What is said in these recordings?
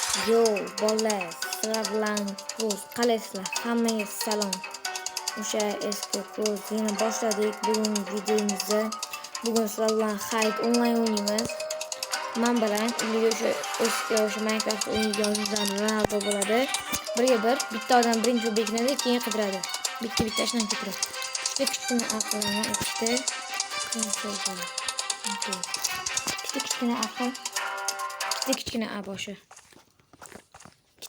Yo, bolalar, sizlar bilan ko'z qalaysizlar. Hammaga salom. O'sha eski ko'z yana boshladik bugungi videomizni. Bugun sizlar bilan Hide onlayn o'ynaymiz. Men bilan o'sha eski Minecraft o'ynaydigan Ronaldo bo'ladi. Birga bitta odam birinchi beknadi, keyin qidiradi. Bitta ishdan ketiradi. Kichkina aqlni ikkita kichkina boshi.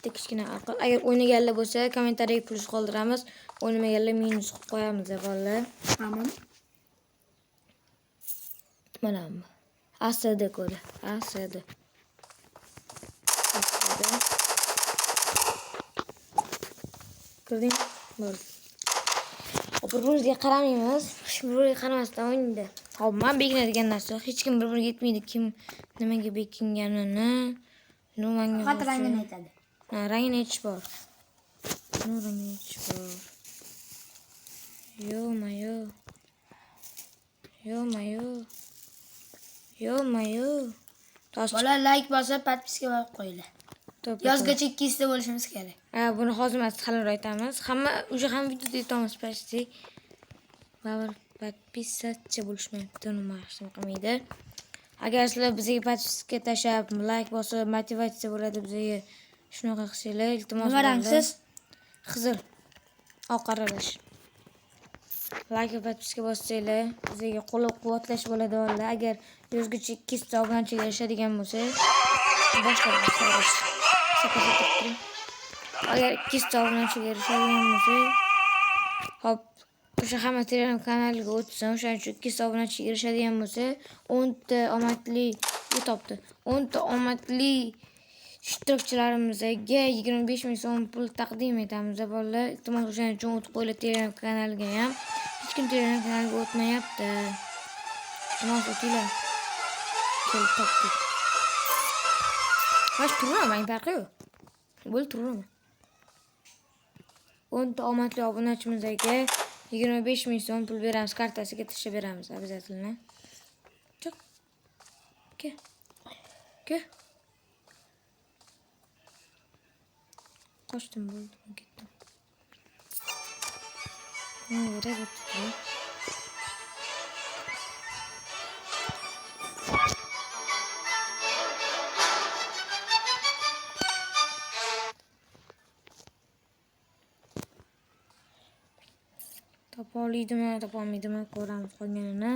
Kichkina aql. Agar o'ynaganlar bo'lsa, kommentariyaga plus qoldiramiz. O'ynamaganlar minus qo'yib qo'yamiz, bolalar. Tamam. Mana bu. ASD kodi. ASD. Ko'rding? Bo'ldi. Bir-birimizga qaramaymiz. Bir-biriga qaramasdan o'ynaydi. Hop, men bekinadigan narsa, hech kim bir-biriga yetmaydi. Kim nimaga bekinganini, nimanga faqat rangini aytadi. Rangini aytish bor. Rangini aytish bor. Yo-mayo. Bola like bosib, podpiska bo'lib qo'yinglar. Yozgacha 200 ta bo'lishimiz kerak. Buni hozir emas, qalinroq aytamiz. Hamma videoda aytamiz почти. Baribir podpisachi bo'lishmayapti, nima qilmaydi. Agar sizlar bizga podpiska tashlab, like bosib, motivatsiya bo'ladi bizga. Shunaqa qilsanglar, iltimos. Nima rangsiz? Qizil. Oq aralash. Like va podpiska bossanglar, bizga qo'llab-quvvatlash bo'ladi valla. Agar yozgacha 200 ta obunachiga erishadigan bo'lsa, boshlaymiz. Agar 200 ta obunachiga erishadigan bo'lsa, hop, o'sha hamma Telegram kanaliga o'tsin. O'shaning uchun 200 ta obunachiga erishadigan bo'lsa, 10 ta omadli topdi. 10 ta omadli ishtirokchilarimizga 25 ming so'm pul taqdim etamiz, bolalar. Iltimos o'shaning uchun o'tib qo'yinglar Telegram kanaliga ham. Hech kim Telegram kanaliga o'tmayapti. Iltimos o'tinglar. Kelib topdik. Hoş turaman, farqi yo'q. Bo'l turaman. 10 ta omadli obunachimizga 25 ming so'm pul beramiz, kartasiga tashlab beramiz, обязательно. Chiq. Ke. Qochdim, bo'ldim, ketdim. Topolmaydimi, ko'ramiz qolganini.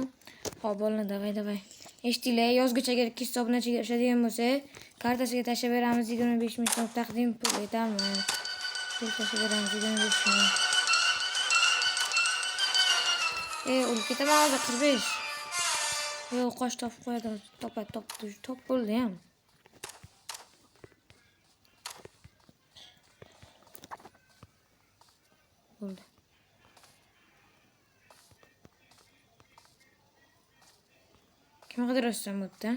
Hop, bo'ldi, davay. Eshitdinglar, yozgacha agar 200 ta obunachiga erishadigan bo'lsa, kartasiga tashlab beramiz, 25 ming so'm taqdim pul etamiz. Pul tashlab beramiz, 25 ming. O'lib ketaman hozir 45. Yo'q, qoch topib qo'yadi, top bo'ldi ham. Bo'ldi. Kim qidirasizlar bu yerda?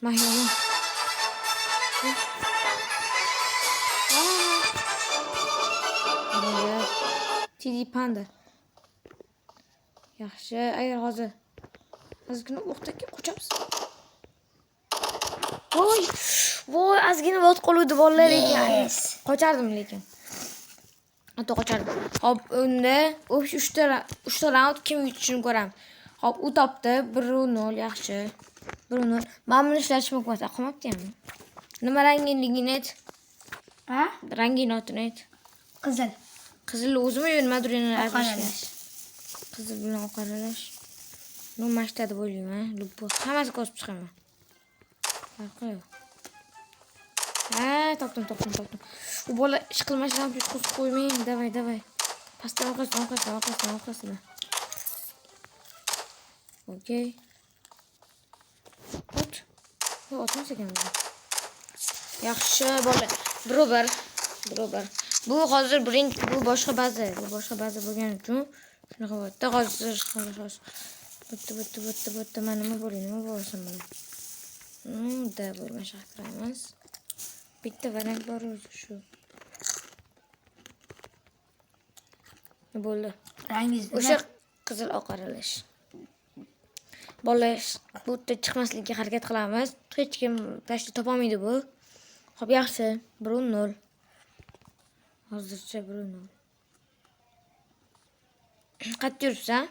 Mahyoma. Tidi panda. Yaxshi, agar hozir ozgina o'qdagi qochamiz. Voy, ozgina vaqt qoluvdi bolalar ekan. Qochardim lekin. Qochardim. Hop, unda 3 ta round kim yutishini ko'ramiz. Hop, u topdi 1-0, yaxshi. 1-0. Men buni ishlatishim mumkin. Qolmabdi-mi? Nima ranginligini ayt? Ha? Rangini ayt. Qizil. Qizil o'zimi nima durini aralash. Qizil bilan oq aralash. Nima mashtadi bo'laymi? Lubbo. Hammasi ko'rib chiqaman. Farqi yo'q. Topdim. U bola ish qilmasdan qo'yib qo'ymang. Davay. Pastdan orqasidan. Okey. Otmas ekan bu. Yaxshi bola. Birobar. Bu hozir bu boshqa baza. Bo'lgani uchun shunaqa bo'ldi. Hozir bitta mana nima bo'lsin mana. Da bo'lmasa qilamiz. Bitta variant bor o'zi shu. Bo'ldi. Rangingiz o'sha qizil oq aralash. Bolalar bu yerda chiqmaslikka harakat qilamiz. Hech kim tashla topolmaydi bu. Xo'p, yaxshi. 1-0. Hozircha 1-0. Qayerda yuribsan?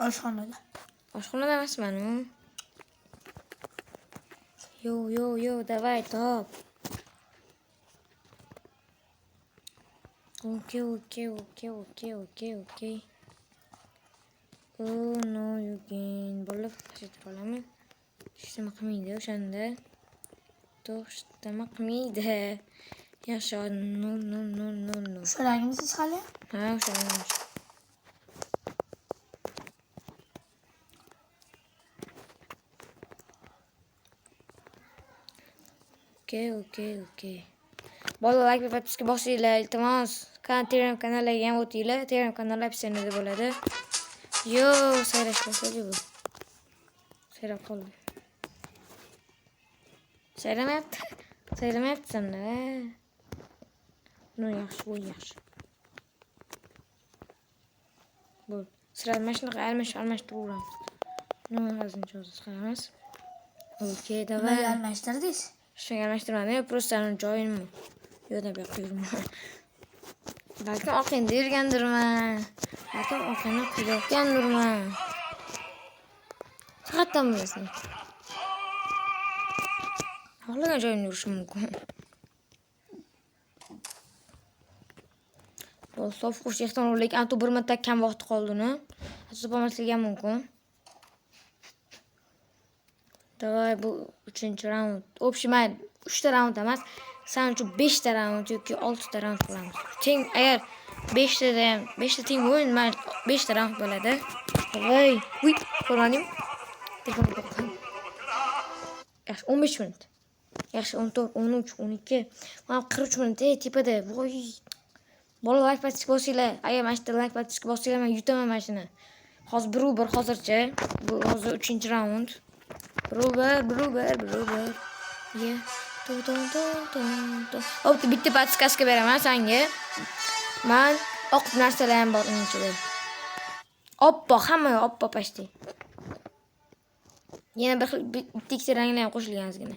Oshxonada. Oshxonada emasman. Yo, давай, top. Okay. Oh no, you can. Bo'lib qashitib olaman. Ishtama qilmaydi o'shanda. To'xtama qilmaydi. Yaxshi, no. So'ragimsiz hali? Ha, o'sha. Okay. Bolalar like va podpiska bosinglar, iltimos. Telegram kanaliga ham o'tinglar. Telegram kanali opsiyasida bo'ladi. Yo, sayrash boshladi bu. Sayrab qoldi. Sayramayapsan-da. No, yaxshi, bu yaxshi. Bu sirali mashinaga almashtirib. No, hozir qaramiz. Okay, давай. Nima almashtirdingiz? Shunga almashtirmadi, просто joyimmi? Yo'q, deb qo'ydim. Balkim orqangda yurgandirman. Balkim orqangda kuylayotgandirman. Faqatdan bilasan. Xohlagan joyimda yurishim mumkin. Bu sof qo'sh ehtimol lekin antu bir marta kam vaqt qoldini. Hisoblamasligim ham mumkin. Davay, bu 3-raund. Общем, 3 raund emas. Sen uchun 5 raund yoki 6 raund qilamiz. Teng, agar 5 ta teng o'yin, 5 raund bo'ladi. Voy, ko'rmadim. Telefon qo'ydim. Yaxshi, 15 minut. Yaxshi, 14, 13, 12. Mana 43 minut tepada. Voy. Bola like podpiska bosinglar. Agar mana shu like podpiska bosinglar, men yutaman mana shuni. Hozir 1-1 hozircha. Bu hozir 3-raund. Bro. Yeah. Hop, bitta podpiskaga beraman senga. Men oq narsalar ham bor uning ichida. Oppoq, hamma oppoq pashti. Yana bir ikkita ranglar ham qo'shilgan ozgina.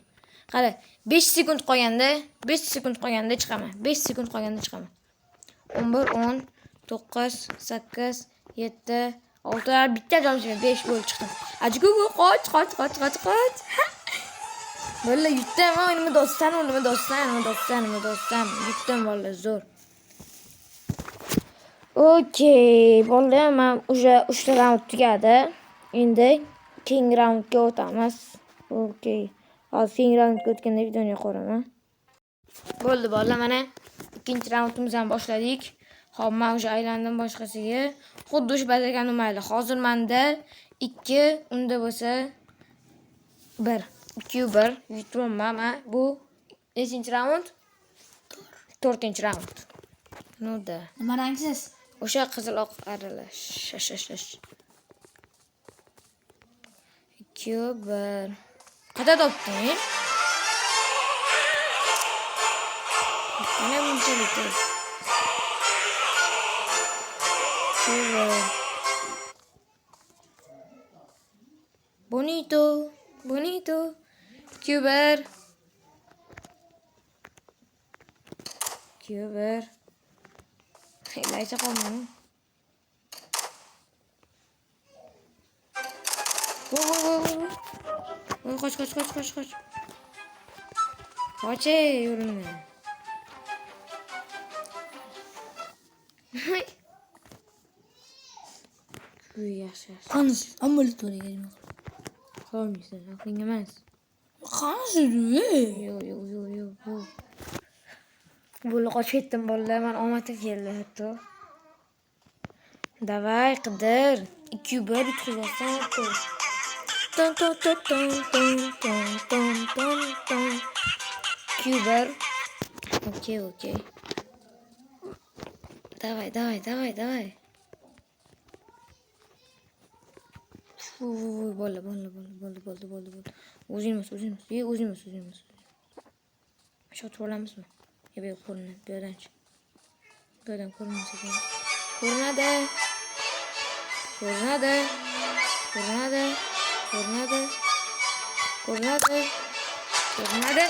Qara, 5 sekund qolganda chiqaman. 5 sekund qolganda chiqaman. 11, 10, 9, 8, 7, 6, bitta joyimda 5 bo'lib chiqdim. Ajigu, qoch. Bola yutdim, nima dostsan. Yutdim bola, zo'r. Okay, bola, men o'sha 3 raund tugadi. Endi keyingi raundga o'tamiz. Okay. Hozir keyingi raundga o'tganda videoni qo'raman. Bo'ldi bola, mana ikkinchi raundimizni ham boshladik. Xo'p, men o'sha aylandim boshqasiga. Xuddi o'sha bazagan mayli. Hozir menda 2, unda bo'lsa 1. 2-1 yutibman. Bu nechinchi raund? 4-raund. Noda. Nima rangsiz? O'sha qizil oq aralash. 2-1. Qada topding? Mana bunchalik. 2-1. Bonito. 2-1. Laycha qolmadi. Qoch. Qoch yo'limdan. Yaxshi. Qani, amaliyot bo'lagan. Qolmaysan, aqling emas. Qani? Yo'q. Bo'la qochib ketdim bolalar, men omadim keldi hatto. Davay, qidir. 2-1 yutqizsan. Ton. 2-1. Okay. Давай. Bo'ldi. O'zingmiz. Shu otib olamizmi? Yo'q, ko'rinadi. Bu yerdan ko'rinmasa kerak. Ko'rinadi. Ko'rinadi.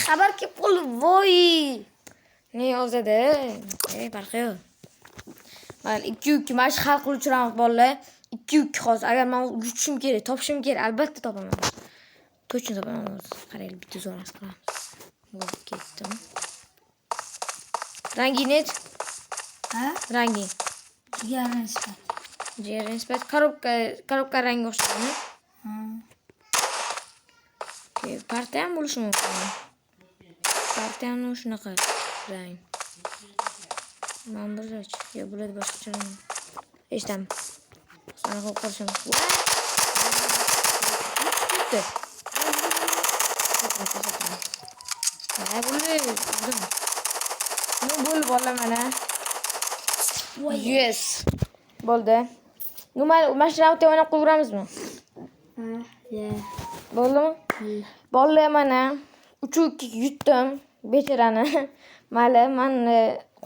Xabar kelib qoldi. Voy. Ne yozadi? Farqi yo'q. Mayli 2-2 mana shu hal qiluvchi raund bolalar. 2-2 hozir. Agar men yutishim kerak, topishim kerak, albatta topaman. Точно topaman. Qaraylik, bitta zo'ras qilamiz. Bo'lib ketdim. Rangi net? Ha? Rangi. Jigar nisbat. Korobka rangi o'xshaymi? Ha. Partiya ham bo'lishi mumkin. Partiya ham shunaqa rang. Men bilach, yo bo'ladi boshqacha rang. Eshitaman. Sana qo'yib qo'yishim. Bo'lib olaman. Yes. Bo'ldi. Mana shu raundda o'ynab qo'yramizmi? Bo'ldimi? Bolalar mana 3-2 yutdim bechorani. Mayli, men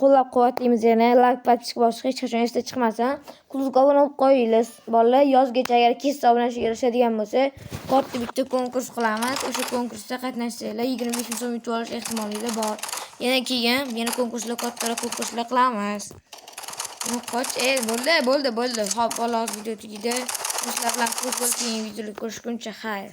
qo'llab-quvvatlaymiz yana. Like, podpiska bosish hech qachon esda chiqmasin. Klubga obuna bo'lib qo'yinglar. Bolalar yozgacha agar kessa obunachga erishadigan bo'lsa, katta bitta konkurs qilamiz. O'sha konkursda qatnashsanglar 25 ming so'm yutib olish ehtimolinglar bor. Yana keyin konkurslar, kattaroq konkurslar qilamiz. Qoch, bo'ldi. Hop, bola video tugidi. Sizlar bilan futbol keyingi videoda ko'rishguncha xayr.